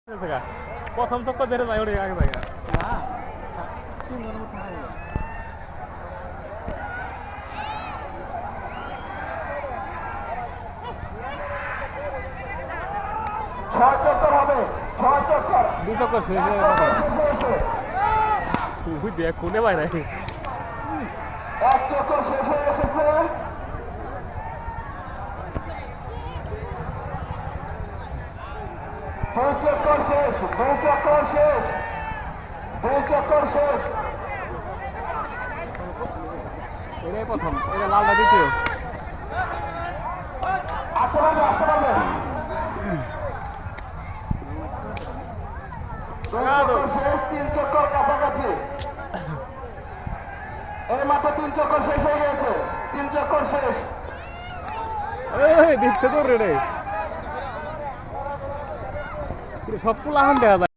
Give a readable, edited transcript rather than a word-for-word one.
প্রথম চক্কর ধরে যায় ওরে আগে জায়গা ছয় চক্কর হবে, ছয় চক্কর। দুই চক্কর শেষ হয়ে তুই দেখ কোনে বাইরে এক চক্কর শেষ হয়ে এসেছে। দুই চক্কর শেষ, দুই চক্কর শেষ, দুই চক্কর শেষ। এটাই প্রথম, এটা লালটা দ্বিতীয়। আসতে পারবে, আসতে পারবে। দুই চক্কর শেষ, তিন চক্কর কাছাকাছি। এই মাত্র তিন চক্কর শেষ হয়ে গেছে, তিন চক্কর শেষ। দিচ্ছে তো রে সব পুলাহান দেখা যায়।